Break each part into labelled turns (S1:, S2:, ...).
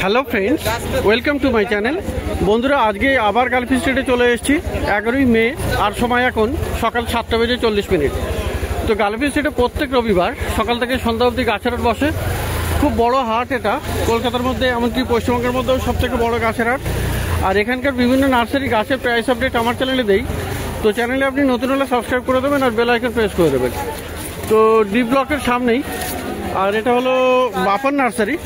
S1: Hello friends, welcome to my channel. বন্ধুরা, আজকে আবার গালফি স্ট্রিটে চলে এসেছি। 11ই মে, আর সময় এখন সকাল 7:40। তো গালফি স্ট্রিটে প্রত্যেক রবিবার সকাল থেকে সন্ধ্যা অবধি গাছের হাট বসে। খুব বড় হাট এটা, কলকাতার মধ্যে, এমনকি পশ্চিমবঙ্গের মধ্যেও সবথেকে বড় গাছের হাট। আর এখানকার বিভিন্ন নার্সারি গাছের প্রাইস আপডেট আমার চ্যানেলে দেই। তো চ্যানেলে আপনি নতুন হলে সাবস্ক্রাইব করে দেবেন আর বেল আইকন প্রেস করে দেবেন। তো ডি ব্লকের সামনেই, আর এটা হলো বাফার নার্সারি।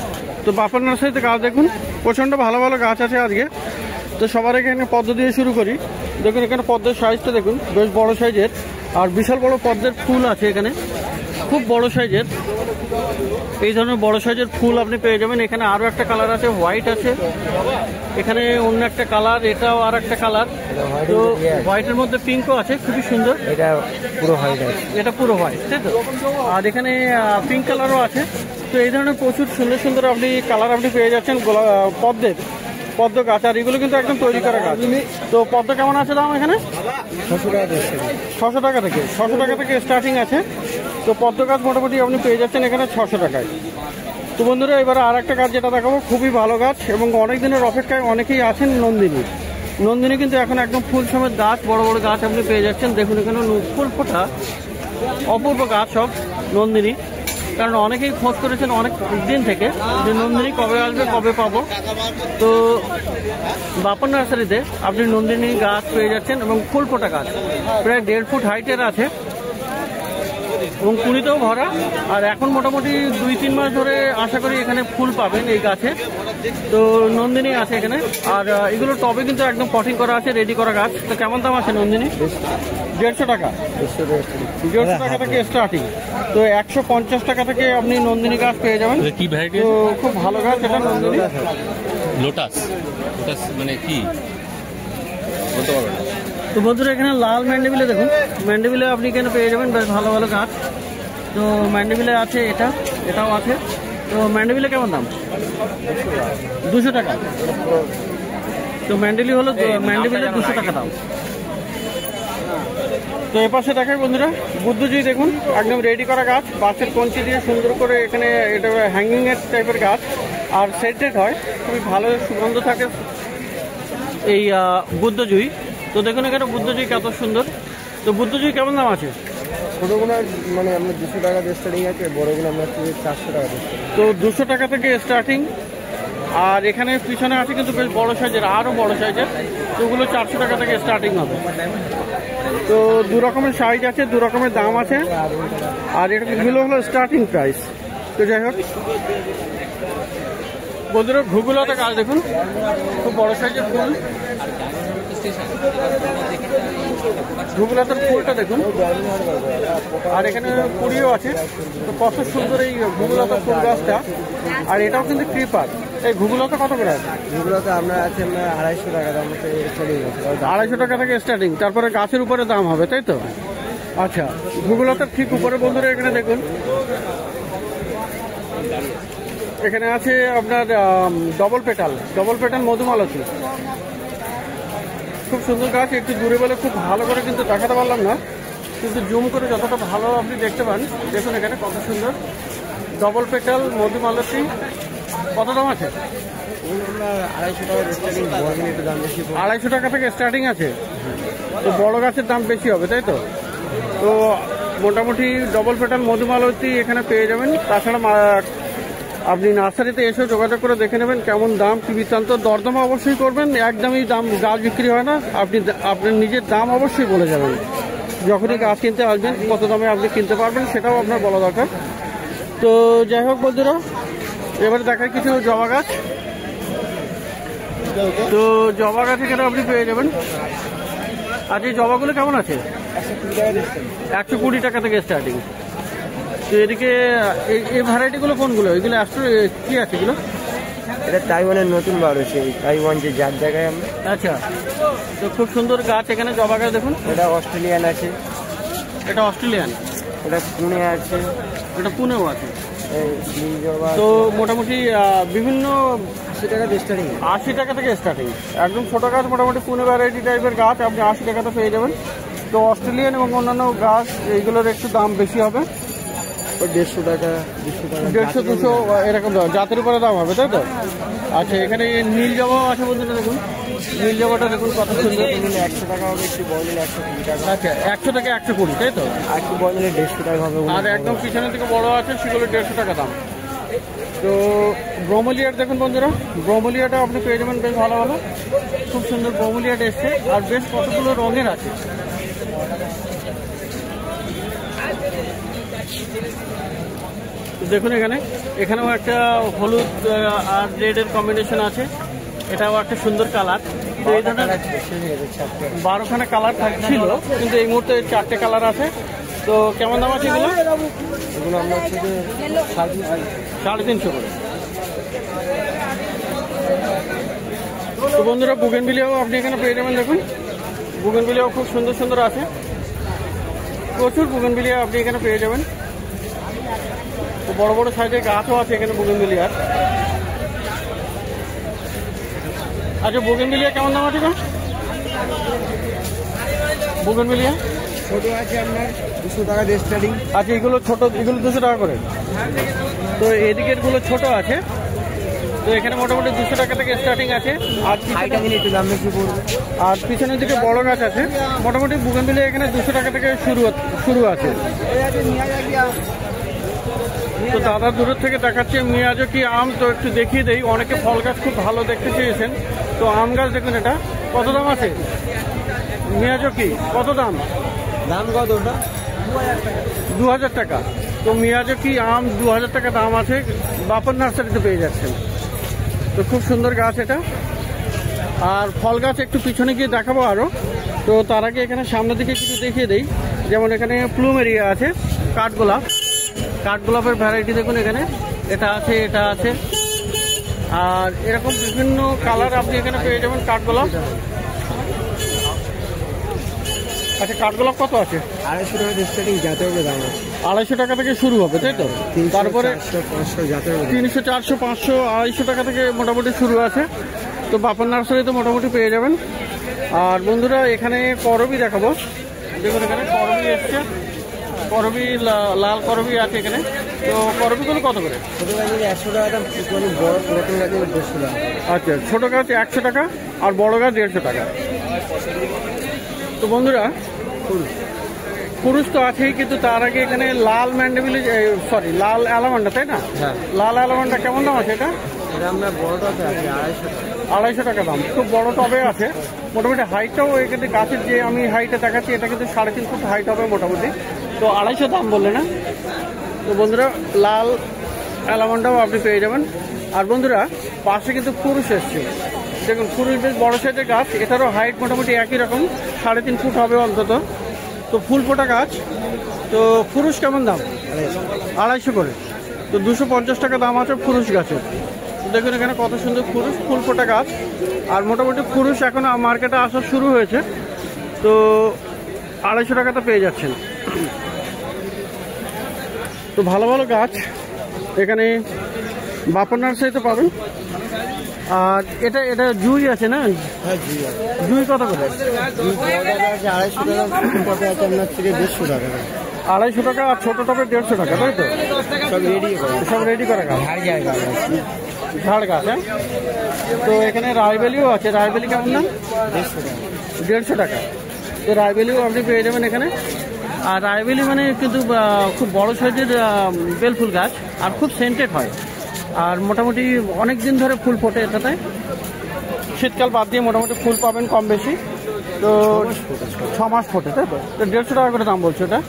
S1: তো বাফার নার্সারিতে গাছ দেখুন, প্রচণ্ড ভালো ভালো গাছ আছে আজকে। তো সবার এখানে পদ্ম দিয়ে শুরু করি। দেখুন এখানে পদ্মের সাইজটা দেখুন, বেশ বড় সাইজের, আর বিশাল বড় পদ্মের ফুল আছে এখানে, খুব বড় সাইজের। এই ধরনের বড় সাইজের ফুল আপনি পেয়ে যাবেন। এখানে আরও একটা কালার আছে, হোয়াইট আছে। এখানে অন্য একটা কালার, এটাও আর একটা কালার। তো হোয়াইটের মধ্যে পিঙ্কও আছে, খুবই সুন্দর।
S2: এটা পুরো হোয়াইট আছে,
S1: এটা পুরো হোয়াইট, তাই তো? আর এখানে পিঙ্ক কালারও আছে। তো এই ধরনের প্রচুর সুন্দর সুন্দর আপনি কালার আপনি পেয়ে যাচ্ছেন পদ্ম গাছ। আর এগুলো কিন্তু একদম তৈরি করা গাছ। তো পদ্ম কেমন আছে দাম এখানে? 600 টাকা থেকে 600 টাকা থেকে স্টার্টিং আছে। তো পদ্ম গাছ মোটামুটি আপনি পেয়ে যাচ্ছেন এখানে 600 টাকায়। তো বন্ধুরা, এবার আর একটা গাছ যেটা দেখাবো, খুবই ভালো গাছ এবং অনেক দিনের অপেক্ষায় অনেকেই আছেন, নন্দিনী কিন্তু এখন একদম ফুল সমেত গাছ, বড় বড় গাছ আপনি পেয়ে যাচ্ছেন। দেখুন এখানে ফুল ফোটা অপূর্ব গাছ সব নন্দিনী। কারণ অনেকেই খোঁজ করেছেন অনেক দিন থেকে যে নন্দিনী কবে আসবে, কবে পাবো। তো বাপন নার্সারিতে আপনি নন্দিনী গাছ পেয়ে যাচ্ছেন এবং ফুল ফোটা গাছ প্রায় 1.5 ফুট হাইটের আছে এবং কুড়িতেও ভরা। আর এখন মোটামুটি 2-3 মাস ধরে আশা করি এখানে ফুল পাবেন এই গাছে। তো নন্দিনী আছে এখানে। আর এগুলো টবে কিন্তু একদম পটিং করা আছে, রেডি করা গাছ। তো কেমন দাম আছে নন্দিনী? 150 টাকা, 150 টাকা থেকে স্টার্টিং। তো 150 টাকা থেকে আপনি নন্দিনী গাছ পেয়ে যাবেন।
S3: কি ভ্যারাইটি?
S1: তো খুব ভালো গাছ এটা নন্দিনী।
S3: লোটাস মানে কি বলতে পারবেন?
S1: তো বন্ধুরা, এখানে লাল ম্যান্ডেভিলে দেখুন, ম্যান্ডেভিলে আপনি এখানে পেয়ে যাবেন বেশ ভালো ভালো গাছ। তো ম্যান্ডেভিলে আছে, এটাও আছে। তো ম্যান্ডেভিলে কেমন দাম? 200 টাকা। তো ম্যান্ডেভিলে 200 টাকা দাম। তো এপাশে দেখাই বন্ধুরা, বুদ্ধজয়ী দেখুন, একদম রেডি করা গাছ, বাঁশের কঞ্চি দিয়ে সুন্দর করে এখানে এটা হ্যাঙ্গিং এর টাইপের গাছ। আর সেটেড হয়, খুবই ভালো সুগন্ধ থাকে এই বুদ্ধজয়ী। তো দেখুন এখানে বুদ্ধজয়ী কত সুন্দর। তো বুদ্ধজয়ী কেমন দাম আছে?
S2: ছোটোগুলো মানে আমরা 200 টাকা দিয়ে স্টার্টিং আছে, বড়োগুলো আমরা 400 টাকা দিয়ে।
S1: তো 200 টাকা থেকে স্টার্টিং। আর এখানে পিছনে আছে কিন্তু বেশ বড় সাইজের, আরও বড় সাইজের। তো ওগুলো 400 টাকা থেকে স্টার্টিং হবে। তো 2 রকমের সাইজ আছে, 2 রকমের দাম আছে। আর এগুলো হলো স্টার্টিং প্রাইস। তো যাই হোক বন্ধুরা, ঘুগুলাতে গাছ দেখুন, খুব বড় সাইজের ফুল। ঘুগুলাতের ফুলটা দেখুন, আর এখানে কুড়িও আছে। তো কত সুন্দর এই ঘুগুলাতের ফুল গাছটা। আর এটাও কিন্তু ক্রিপার। এই ঘুগুলাতে কত করে আছে?
S2: ঘুগুলাতে আমরা 250 টাকা দাম থেকে চলে গেছে,
S1: 250 টাকা থেকে স্টার্টিং। তারপরে গাছের উপরে দাম হবে, তাই তো? আচ্ছা, ঘুগুলাতের ঠিক উপরে বন্ধুরা এখানে দেখুন, এখানে আছে আপনার ডবল পেটাল মধুমালতী। খুব সুন্দর গাছ। একটু দূরে বলে খুব ভালো করে কিন্তু দেখাতে পারলাম না, কিন্তু জুম করে যতটা ভালো আপনি দেখতে পান। দেখুন এখানে কত সুন্দর ডবল পেটাল মধুমালতী। কত দাম আছে? 250 টাকা থেকে স্টার্টিং আছে। তো বড় গাছের দাম বেশি হবে, তাই তো? তো মোটামুটি ডবল পেটাল মধুমালতী এখানে পেয়ে যাবেন। তাছাড়া আপনি নার্সারিতে এসেও যোগাযোগ করে দেখে নেবেন কেমন দাম, কি বৃত্তান্ত। দরদাম অবশ্যই করবেন, একদমই দাম গাছ বিক্রি হয় না। আপনি নিজের দাম অবশ্যই বলে যাবেন যখনই গাছ কিনতে আসবেন, কত দামে আপনি কিনতে পারবেন সেটাও আপনার বলা দরকার। তো যাই হোক বন্ধুরা, এবারে দেখায় কিছু জবা গাছ। তো জবা গাছ এখানে আপনি পেয়ে যাবেন। আর এই জবাগুলো কেমন আছে? 120 টাকা থেকে স্টার্টিং। তো এদিকে এই ভ্যারাইটিগুলো কোনগুলো? এগুলো কি আছে এগুলো?
S2: এটা তাইওয়ানের নতুন বার হয়েছে, তাইওয়ান যে যার জায়গায় আমরা।
S1: আচ্ছা, তো খুব সুন্দর গাছ এখানে জবা গাছ দেখুন।
S2: এটা অস্ট্রেলিয়ান আছে,
S1: এটা অস্ট্রেলিয়ান।
S2: এটা পুনে আছে,
S1: এটা পুনেও আছে।
S2: জবা
S1: তো মোটামুটি বিভিন্ন
S2: 80 টাকা দিয়ে স্টার্টিং।
S1: 80 টাকা থেকে স্টার্টিং। একদম ছোটো গাছ, মোটামুটি পুনে ভ্যারাইটি টাইপের গাছ আপনি 80 টাকাতে পেয়ে যাবেন। তো অস্ট্রেলিয়ান এবং অন্যান্য গাছ এইগুলোর একটু দাম বেশি হবে।
S2: ওই 150 টাকা 200 টাকা
S1: 150 200 এরকম দাম, জাতের উপরে দাম হবে, তাই তো? আচ্ছা, এখানে নীল জবা আছে বন্ধুরা, দেখুন নীল জবাটা দেখুন কত সুন্দর।
S2: 100 টাকা হবে, একটু বড় নিলে 120 টাকা।
S1: আচ্ছা, 100 থেকে 120, তাই তো?
S2: আর একটু বড় নিলে 150 টাকা হবে।
S1: আর একদম পিছনের দিকে বড় আছে সেগুলো 150 টাকা দাম। তো ব্রোমেলিয়ার দেখুন বন্ধুরা, ব্রোমেলিয়াটা আপনি পেয়ে যাবেন বেশ ভালো ভালো, খুব সুন্দর ব্রোমেলিয়াটা এসছে, আর বেশ কতগুলো রঙের আছে। দেখুন এখানেও একটা হলুদ আর রেডের কম্বিনেশন আছে, এটাও একটা সুন্দর কালার। তো এই ধরনের 12খানা কালার ছিল, কিন্তু এই মুহূর্তে 4টে কালার আছে। তো কেমন দাম আছে এগুলো?
S2: এগুলো আমরা হচ্ছে যে
S1: 350 করে। তো বন্ধুরা বুগেনভিলিয়াও আপনি এখানে পেয়ে যাবেন, দেখুন বুগেনভিলিয়াও খুব সুন্দর সুন্দর আছে, প্রচুর বুগেনভিলিয়া আপনি এখানে পেয়ে যাবেন। তো বড় বড় সাইজের গাছও আছে এখানে বুগেনভিলিয়ার। আচ্ছা, বুগেনভিলিয়া কেমন দাম আছে? বুগেনভিলিয়া
S2: ছোট আছে আপনার 200 টাকা দিয়ে স্টার্টিং।
S1: আচ্ছা, এগুলো ছোট, এগুলো 200 টাকা করে। তো এদিকের গুলো ছোট আছে, তো এখানে মোটামুটি 200 টাকা থেকে স্টার্টিং আছে। আর
S2: একটু দাম বেশি পড়বে।
S1: আর পিছনের দিকে বড় গাছ আছে, মোটামুটি বুগেনভিলিয়া এখানে 200 টাকা থেকে শুরু আছে। তো দাদা দূরের থেকে দেখাচ্ছে মিয়াজাকি আম, তো একটু দেখিয়ে দেই। অনেকে ফল গাছ খুব ভালো দেখতে চেয়েছেন, তো আম গাছ দেখুন, এটা কত দাম আছে মিয়াজাকি? কত দাম?
S2: দাম কত ওটা?
S1: 2000 টাকা। তো মিয়াজাকি আম 2000 টাকা দাম আছে, বাপন নার্সারিতে পেয়ে যাচ্ছেন। তো খুব সুন্দর গাছ এটা। আর ফল গাছ একটু পিছনে গিয়ে দেখাবো আরো। তো তার আগে এখানে সামনের দিকে কিছু দেখিয়ে দেই। যেমন এখানে প্লুমেরিয়া আছে, কাঠগোলাপ, কাঠগোলাপের ভ্যারাইটি দেখুন এখানে, এটা আছে, এটা আছে, আর এরকম বিভিন্ন কালার আপনি এখানে পেয়ে যাবেন কাঠগোলাপ। আচ্ছা, কাঠগোলাপ কত আছে?
S2: 250 টাকা দিয়ে স্টার্টিং, যাতে হবে দাম আছে।
S1: 250 টাকা থেকে শুরু হবে, তাই তো? তারপরে
S2: 300 যাতে হবে
S1: 300 400 500 250 টাকা থেকে মোটামুটি শুরু আছে। তো বাপন নার্সারিতে মোটামুটি পেয়ে যাবেন। আর বন্ধুরা এখানে করবি দেখাবো, দেখুন এখানে করবি এসছে, করবি লাল করবি আছে এখানে। তো করবিগুলো কত করে?
S2: ছোট গাছ 100 টাকা দাম, মানে বড় পুরাতন গাছ 150 টাকা।
S1: আচ্ছা, ছোট গাছ 100 টাকা আর বড় গাছ 150 টাকা। তো বন্ধুরা পুরুষ তো আছেই, কিন্তু তার আগে এখানে লাল ম্যান্ডেভিলি, সরি লাল অ্যালামান্ডা, তাই না?
S2: হ্যাঁ।
S1: লাল অ্যালামান্ডা কেমন দাম আছে এটা?
S2: এটা আমরা বড় টবে আছে 250 টাকা।
S1: 250 টাকা দাম, খুব বড় টবে আছে। মোটামুটি হাইটটাও এখানে গাছের যে আমি হাইটে দেখাচ্ছি, এটা কিন্তু 3.5 ফুট হাইট হবে মোটামুটি। তো 250 দাম বললে না? তো বন্ধুরা লাল অ্যালামান্ডাও আপনি পেয়ে যাবেন। আর বন্ধুরা পাশে কিন্তু ফুরুষ এসছে, দেখুন ফুরুষ বেশ বড় সাইজের গাছ, এটারও হাইট মোটামুটি একই রকম, 3.5 ফুট হবে অন্তত। তো ফুল ফোটা গাছ। তো ফুরুষ কেমন দাম? 250 করে। তো 250 টাকা দাম আছে ফুরুষ গাছের। তো দেখুন এখানে কত সুন্দর ফুরুষ, ফুল ফোটা গাছ। আর মোটামুটি ফুরুষ এখন মার্কেটে আসা শুরু হয়েছে, তো 250 টাকাতে পেয়ে যাচ্ছেন। তো ভালো ভালো গাছ এখানে বাপন নার্সারিতে পাবেন। আর এটা জুই আছে না?
S2: হ্যাঁ,
S1: জুই কত করে?
S2: 250 টাকা, কত আছে আপনার থেকে 150 টাকা।
S1: 250 টাকা, আর ছোট টবে 150 টাকা, তাই তো?
S2: সব রেডি করে,
S1: সব রেডি করা গাছ,
S2: ঝাড় জায়গা
S1: ঝাড় গাছ। হ্যাঁ, তো এখানে রায়বেলিও আছে, রায়বেলি কেমন দাম? 150 টাকা। তো রায়বেলিও আপনি পেয়ে যাবেন এখানে। আর রায়বেলি মানে কিন্তু খুব বড় সাইজের বেলফুল গাছ, আর খুব সেন্টেড হয়, আর মোটামুটি অনেক দিন ধরে ফুল ফোটে এটাতে। শীতকাল বাদ দিয়ে মোটামুটি ফুল পাবেন কম বেশি। তো 6 মাস ফোটে, তাই তো? তো 150 টাকা করে দাম বলছে এটা।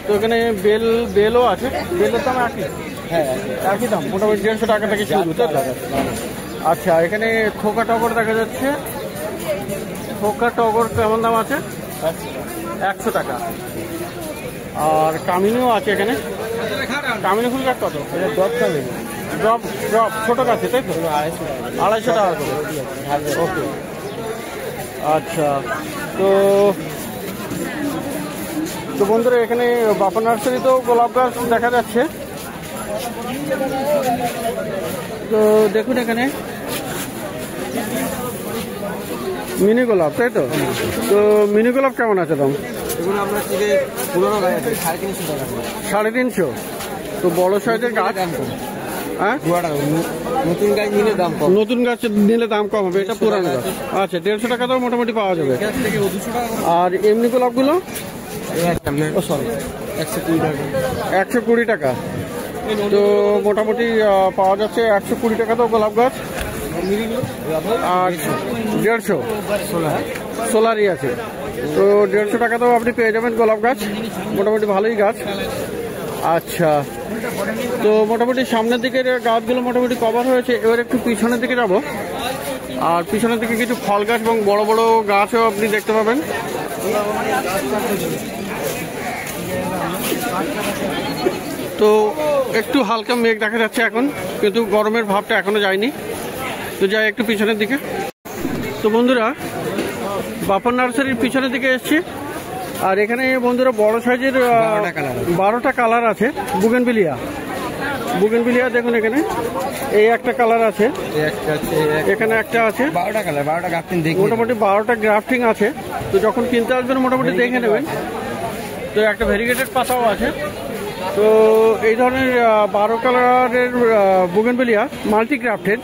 S1: তো এখানে বেলও আছে, বেলের দাম একই?
S2: হ্যাঁ,
S1: একই দাম, মোটামুটি 150 টাকা থেকে শুরু, তাই তো? আচ্ছা, এখানে থোকা টগর দেখা যাচ্ছে, থোকা টগর কেমন দাম আছে? 100 টাকা। আর কামিনীও আছে এখানে, কামিনী ফুল গাছ কত?
S2: এটা ড্রপ খাবে,
S1: ড্রপ ড্রপ ছোটো গাছে, তাই তো? 250 টাকা করে। ওকে, আচ্ছা। তো বন্ধুরা এখানে বাপন নার্সারিতেও গোলাপ গাছ দেখা যাচ্ছে। তো দেখুন এখানে মিনি গোলাপ, তাই তো? তো মিনি গোলাপ কেমন আছে দাম?
S2: এগুলো আমরা থেকে পুরোনো গাছ আছে 350 টাকা।
S1: 350? তো বড় সাইজের গাছ
S2: দাম কম।
S1: হ্যাঁ,
S2: নতুন গাছ নিলে দাম কম।
S1: নতুন গাছ নিলে দাম কম হবে, এটা পুরানো গাছ। আচ্ছা, 150 টাকা তো মোটামুটি পাওয়া যাবে। আর এমনি গোলাপগুলো 120 টাকা। তো মোটামুটি পাওয়া যাচ্ছে 120 টাকা তো গোলাপ গাছ। আর 150 সোলারই আছে, তো 150 টাকা তো আপনি পেয়ে যাবেন গোলাপ গাছ, মোটামুটি ভালোই গাছ। আচ্ছা, তো মোটামুটি সামনের দিকের গাছগুলো মোটামুটি কভার হয়েছে। এবার একটু পিছনের দিকে যাব, আর পিছনের দিকে কিছু ফল গাছ এবং বড় বড় গাছও আপনি দেখতে পাবেন। তো একটু হালকা মেঘ দেখা যাচ্ছে এখন, কিন্তু গরমের ভাবটা এখনো যায়নি। তো যাই একটু পিছনের দিকে। তো বন্ধুরা, বাপন নার্সারির পিছনের দিকে এসছি, আর এখানে বন্ধুরা বড় সাইজের 12টা কালার আছে বুগেনভিলিয়া। দেখুন, এখানে এই একটা কালার আছে, এখানে একটা আছে,
S2: 12টা কালার, 12টা গ্রাফটিং দেখি,
S1: মোটামুটি 12টা গ্রাফটিং আছে। তো যখন কিনতে আসবেন মোটামুটি দেখে নেবেন। তো একটা ভেরিগেটেড পাতাও আছে। তো এই ধরনের 12 কালারের বুগেনভিলিয়া মাল্টি ক্রাফটেড।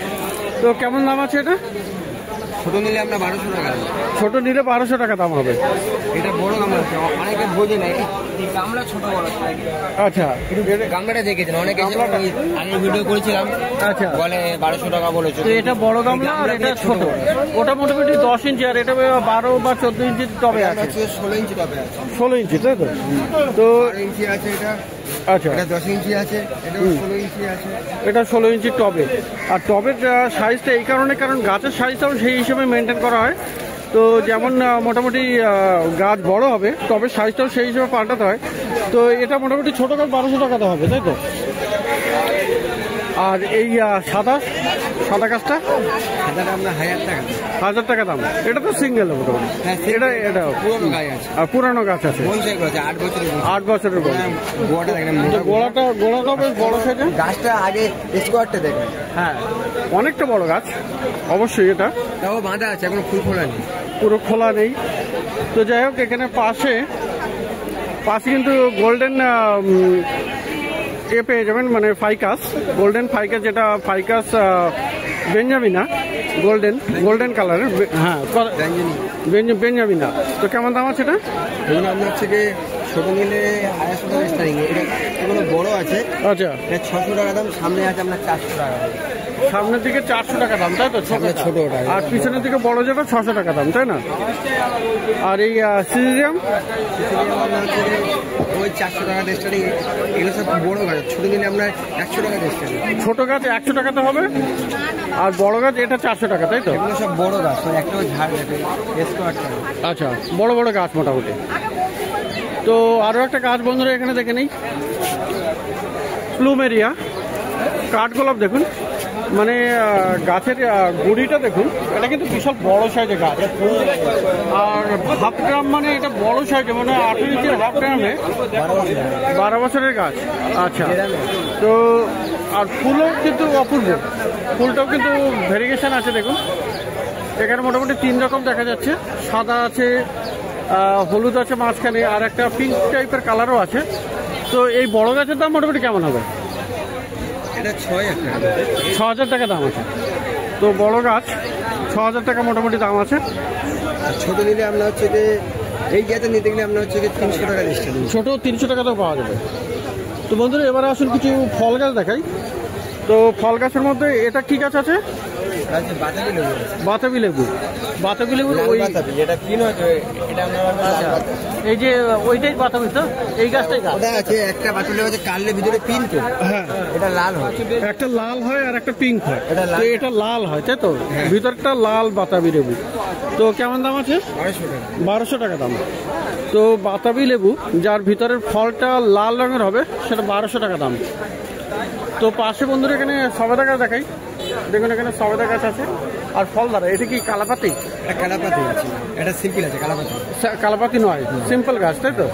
S1: তো কেমন দাম আছে এটা?
S2: ছোট নিলে আমরা 1200 টাকা।
S1: ছোট নিলে 1200 টাকা দাম হবে।
S2: এটা বড় গামলা আছে, অনেকে বোঝে না এই গামলা ছোট বড়।
S1: আচ্ছা,
S2: গামলাটা দেখেছেন অনেকে, আগে ভিডিও করেছিলাম।
S1: আচ্ছা,
S2: বলে 1200 টাকা বলেছে।
S1: তো এটা বড় গামলা আর এটা ছোট। ওটা মোটামুটি 10 ইঞ্চি, আর এটা 12 বা 14 ইঞ্চি টবে আছে।
S2: 16 ইঞ্চি টবে আছে।
S1: 16 ইঞ্চি, তাই তো? তো
S2: 12 ইঞ্চি আছে এটা।
S1: আচ্ছা,
S2: এটা 10 ইঞ্চি আছে, এটা 16 ইঞ্চি আছে।
S1: এটা 16 ইঞ্চি টবে। আর টবের সাইজটা এই কারণে, কারণ গাছের সাইজটাও সেই হিসেবে মেনটেন করা হয়। তো যেমন মোটামুটি গাছ বড় হবে, টবের সাইজটাও সেই হিসেবে পাল্টাতে হয়। তো এটা মোটামুটি ছোটো গাছ 1200 টাকাতে হবে, তাই তো? আর এই সাদা গাছটা
S2: আমরা 1000 টাকা।
S1: 1000 টাকা দাম। এটা তো সিঙ্গেল মোটামুটি। এটা
S2: পুরোনো গাছ আছে,
S1: আর পুরানো গাছ আছে, 8 বছরের বয়স। গোড়াটা বেশ বড় সাইজের।
S2: গাছটা আগে স্কোয়ারটা দেখেন।
S1: হ্যাঁ, অনেকটা বড় গাছ অবশ্যই। এটা
S2: তাও বাঁধা আছে, এখনো ফুল খোলা নেই,
S1: পুরো খোলা নেই। তো যাই হোক, এখানে পাশে কিন্তু গোল্ডেন পেয়ে যাবেন, মানে ফাইকাস, গোল্ডেন ফাইকাস, যেটা ফাইকাস বেঞ্জামিনা, গোল্ডেন কালারের। হ্যাঁ, বেঞ্জামিনা। তো কেমন দাম আছে এটা?
S2: এগুলো আপনার থেকে ছোট নিলে 250 টাকা স্টার্টিং। এগুলো বড় আছে।
S1: আচ্ছা,
S2: এটা 600 টাকা দাম। সামনে আছে আপনার 400 টাকা।
S1: সামনের দিকে 400 টাকা দাম, তাই তো?
S2: ছোটটা।
S1: আর পিছনের দিকে বড় যেটা 600 টাকা দাম, তাই না? আর এই সিজিয়াম
S2: ওই 400 টাকা স্টার্টিং। এগুলো সব বড় গাছ। ছোট নিলে আপনার 100 টাকা স্টার্টিং।
S1: ছোট গাছ 100 টাকাতে হবে, আর বড় গাছ এটা 400 টাকা, তাই তো?
S2: এগুলো সব বড় গাছ, একটা ঝাড় দেখে স্কোয়ারটা।
S1: আচ্ছা, বড় বড় গাছ মোটামুটি। তো আরও একটা গাছ বন্ধুরা এখানে দেখে নেই, প্লুমেরিয়া কাঠগোলাপ। দেখুন, মানে গাছের গুড়িটা দেখুন, এটা কিন্তু বিশাল বড় সাইজের গাছ। আর হাফ গ্রাম, মানে এটা বড় সাইজে, মানে 18 ইঞ্চির হাফ গ্রামে 12 বছরের গাছ। আচ্ছা, তো আর ফুলও কিন্তু অপূর্ব, ফুলটাও কিন্তু ভেরিগেশন আছে। দেখুন, এখানে মোটামুটি 3 রকম দেখা যাচ্ছে, সাদা আছে, হলুদ আছে মাঝখানে, আর একটা পিঙ্ক টাইপের কালারও আছে। তো এই বড় গাছের দাম মোটামুটি কেমন হবে?
S2: এটা
S1: 6000 টাকা দাম আছে। তো বড় গাছ 6000 টাকা মোটামুটি দাম আছে।
S2: ছোট নিলে আপনার হচ্ছে যে এই গাছটা নিতে গেলে আপনার হচ্ছে 300 টাকা স্টার্টিং।
S1: ছোট 300 টাকাতেও পাওয়া যাবে। তো বন্ধুরা, এবারে আসুন কিছু ফল গাছ দেখাই। তো ফল গাছের মধ্যে এটা কি গাছ আছে? বাতাবি লেবু। ওই
S2: এটা কি নয়, এটা
S1: এই যে ওইটাই বাতাবি, তো এই গাছটাই গাছ।
S2: ওটা আছে একটা বাতাবি লেবু আছে, কাললে ভিতরে পিঙ্ক। তো
S1: হ্যাঁ,
S2: এটা লাল হয়।
S1: একটা লাল হয় আর একটা পিঙ্ক হয়।
S2: তো
S1: এটা লাল হয়, তাই তো? ভিতরটা লাল বাতাবি লেবু। তো কেমন দাম আছে? 1200 টাকা দাম। তো বাতাবি লেবু যার ভিতরের ফলটা লাল রঙের হবে, সেটা 1200 টাকা দাম। তো পাশে বন্ধুরা এখানে সবেদা গাছ দেখাই। দেখুন, এখানে সবেদা গাছ আছে আর ফল ধরা। এটা কি কালাপাতি?
S2: কালাপাতি আছে, এটা সিম্পল আছে। কালাপাতি
S1: নয়, সিম্পল গাছ, তাই তো?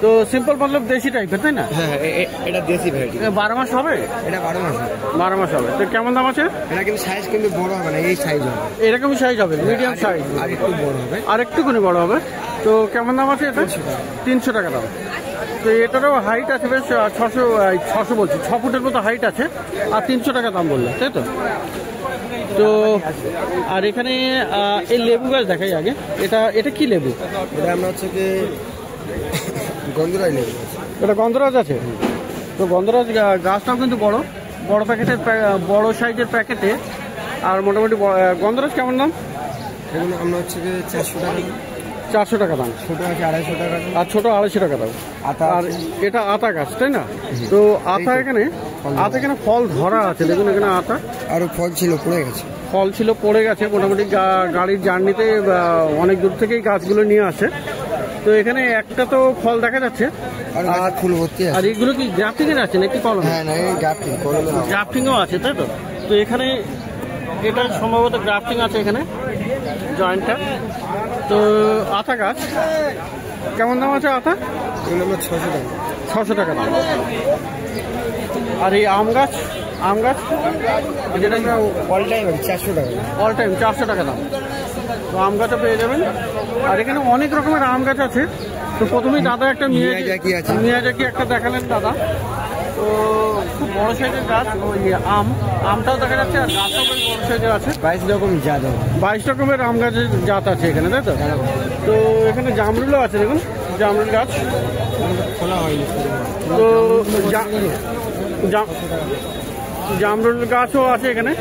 S1: তো সিম্পল মতলব দেশি টাইপের, তাই না?
S2: হ্যাঁ এটা দেশি ভ্যারাইটি।
S1: 12 মাস হবে?
S2: এটা 12 মাস হবে।
S1: 12 মাস হবে। তো কেমন দাম আছে?
S2: এটা কিন্তু সাইজ কিন্তু বড় হবে না, এই সাইজ হবে।
S1: এরকমই সাইজ হবে, মিডিয়াম সাইজ।
S2: আর একটু বড় হবে,
S1: আর একটুখানি বড় হবে। তো কেমন দাম আছে এটা? 300 টাকা দাম। তো এটারও হাইট আছে বেশ 600 বলছি, 6 ফুটের মতো হাইট আছে, আর 300 টাকা দাম বললে, তাই তো? তো আর এখানে এই লেবু গাছ দেখাই আগে। এটা কি লেবু?
S2: এটা আমরা হচ্ছে কি গন্ধরাজ লেবু।
S1: এটা গন্ধরাজ আছে। তো গন্ধরাজ গাছটাও কিন্তু বড় বড় প্যাকেটের, বড় সাইজের প্যাকেটে। আর মোটামুটি গন্ধরাজ কেমন দাম?
S2: এগুলো আমরা হচ্ছে কি 400 টাকা।
S1: 400 টাকা দাম।
S2: ছোট আছে 250 টাকা,
S1: আর ছোট 250 টাকা দাম। আর এটা আতা গাছ, তাই না? তো আতা এখানে ফল ধরা আছে, দেখুন এখানে আতা।
S2: আরো ফল ছিল পড়ে গেছে,
S1: ফল ছিল পড়ে গেছে। মোটামুটি গাড়ির জার্নিতে অনেক দূর থেকেই গাছগুলো নিয়ে আসে। তো এখানে একটা তো ফল দেখা যাচ্ছে,
S2: আর ফুল ভর্তি আছে।
S1: আর এগুলো কি গ্রাফটিং এর আছে নাকি কলম?
S2: হ্যাঁ না, এই গ্রাফটিং কলম,
S1: গ্রাফটিংও আছে, তাই তো? তো এখানে এটা সম্ভবত গ্রাফটিং আছে এখানে জয়েন্টটা। তো আতা গাছ কেমন দাম আছে আতা?
S2: এগুলো আমরা 600 টাকা।
S1: 600 টাকা দাম। আর এই আম গাছ যেটা
S2: অল টাইম 400 টাকা।
S1: অল টাইম 400 টাকা দাম। তো আম গাছও পেয়ে যাবেন। আর এখানে অনেক রকমের আম গাছ আছে। তো প্রথমেই দাদা একটা মিয়াজাকি একটা দেখালেন দাদা। তো খুব বড় সাইজের গাছ, ওই আমটাও দেখা যাচ্ছে, আর গাছটাও বেশ বড় সাইজের আছে।
S2: 22 রকম জাত হবে।
S1: 22 রকমের আম গাছের জাত আছে এখানে, তাই তো? তো এখানে জামরুলও আছে, দেখুন জামরুল গাছ।
S2: খোলা হয়নি।
S1: তো জামরুল গাছও আছে এখানে।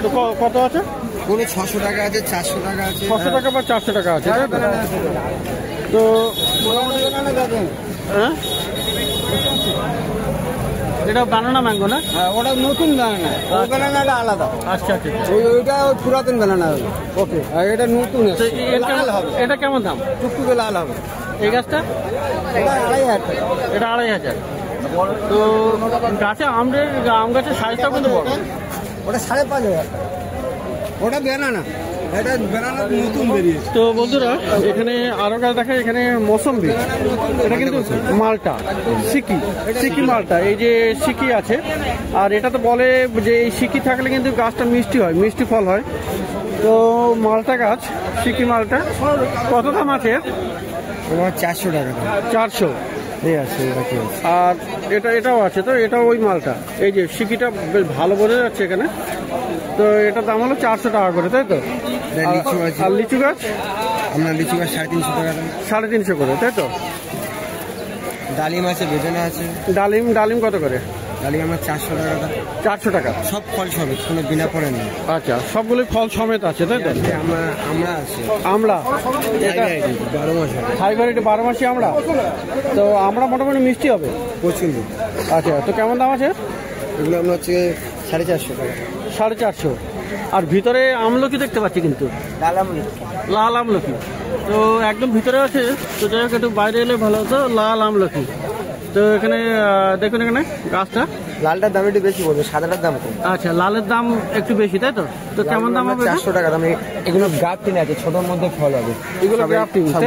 S1: তো কত আছে?
S2: কোনো 600 টাকা আছে, 400 টাকা আছে।
S1: 600 টাকা বা 400 টাকা আছে। তো হ্যাঁ, এটা বানানা ম্যাঙ্গো না?
S2: ওটা নতুন বানানা, ওই বানানাটা আলাদা।
S1: আচ্ছা আচ্ছা,
S2: ওইটা পুরাতন বানানা হবে।
S1: ওকে।
S2: আর এটা নতুন,
S1: লাল হবে। এটা কেমন দাম?
S2: টুকটুকে লাল হবে।
S1: এই গাছটা?
S2: এটা 2500 টাকা।
S1: এটা 2500। তো গাছে আম গাছের সাইজটাও কিন্তু বড়।
S2: ওটা 5500। ওটা বেনানা, এটা বেনানা নতুন বেরিয়েছে।
S1: তো বন্ধুরা এখানে আরো গাছ দেখা, এখানে মৌসম্বি, এটা কিন্তু মালটা, সিকি মালটা। এই যে সিকি আছে, আর এটা তো বলে যে এই সিকি থাকলে কিন্তু গাছটা মিষ্টি হয়, মিষ্টি ফল হয়। তো মালটা গাছ, সিকি মালটা কত দাম আছে?
S2: 400 টাকা।
S1: 400
S2: এই আছে।
S1: আর এটাও আছে। তো এটা ওই মালটা, এই যে সিকিটা বেশ ভালো বোঝা যাচ্ছে এখানে। তো এটার দাম হলো 400 টাকা করে, তাই তো? আর লিচু গাছ?
S2: আপনার লিচু গাছ 350 টাকা।
S1: 350 করে, তাই তো?
S2: ডালিম আছে, বেদানা আছে।
S1: ডালিম কত করে?
S2: ডালিম আমার 400 টাকা।
S1: 400 টাকা।
S2: সব ফল সমেত, কোনো বিনা পড়ে নেই।
S1: আচ্ছা, সবগুলোই ফল সমেত আছে, তাই তো?
S2: আমরা আছে
S1: আমলা, এটা
S2: 12 মাস হবে।
S1: হাই ভ্যারাইটি 12 মাসি আমলা। তো আমরা মোটামুটি মিষ্টি হবে
S2: প্রচুর।
S1: আচ্ছা, তো কেমন দাম আছে
S2: এগুলো? আমরা হচ্ছে 450 টাকা।
S1: 450। আর ভিতরে আমলকি দেখতে পাচ্ছি, কিন্তু লাল আমলকি। তো একদম ভিতরে আছে। তো যাই হোক, একটু বাইরে এলে ভালো হতো। লাল আমলকি। তো এখানে দেখুন, এখানে গাছটা
S2: লালটার দাম একটু বেশি পড়বে, সাদাটার দাম কম।
S1: আচ্ছা, লালের দাম একটু বেশি, তাই তো? তো কেমন দাম হবে?
S2: 400 টাকা দাম। এগুলো গ্রাফটিং আছে, ছোটোর মধ্যে ফল হবে।
S1: এগুলো গ্রাফটিং আছে।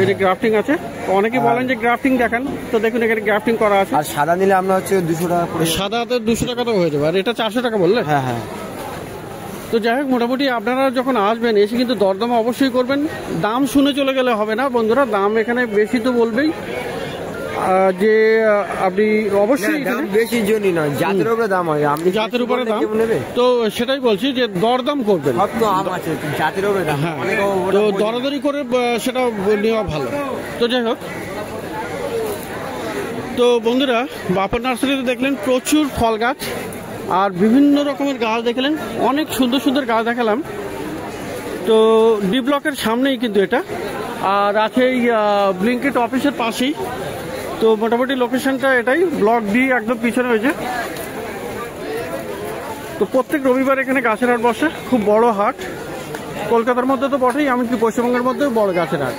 S1: এটা গ্রাফটিং আছে। অনেকে বলেন যে গ্রাফটিং দেখান, তো দেখুন এখানে গ্রাফটিং করা আছে।
S2: আর সাদা নিলে আমরা হচ্ছে 200 টাকা করে।
S1: সাদাতে 200 টাকা তো হয়ে যাবে। আর এটা 400 টাকা বললে?
S2: হ্যাঁ হ্যাঁ।
S1: তো যাই হোক, মোটামুটি আপনারা যখন আসবেন এসে কিন্তু দরদাম অবশ্যই করবেন। দাম শুনে চলে গেলে হবে না বন্ধুরা, দাম এখানে বেশি তো বলবেই। যে আপনি অবশ্যই
S2: বেশি জনই নয়, জাতের উপরে দাম হয়। আপনি
S1: জাতের উপরে দাম, তো সেটাই বলছি যে দরদাম করবেন।
S2: সব তো আম আছে, জাতের উপরে দাম।
S1: হ্যাঁ, তো দরাদরি করে সেটা নেওয়া ভালো। তো যাই হোক, তো বন্ধুরা বাপর নার্সারিতে দেখলেন প্রচুর ফল গাছ আর বিভিন্ন রকমের গাছ দেখলেন, অনেক সুন্দর সুন্দর গাছ দেখালাম। তো ডি ব্লকের সামনেই কিন্তু এটা, আর আছে এই ব্লিঙ্কিট অফিসের পাশেই। তো মোটামুটি লোকেশনটা এটাই, ব্লক ডি একদম পিছনে হয়েছে। তো প্রত্যেক রবিবার এখানে গাছের হাট বসে, খুব বড় হাট। কলকাতার মধ্যে তো বটেই, এমনকি পশ্চিমবঙ্গের মধ্যেও বড় গাছের হাট।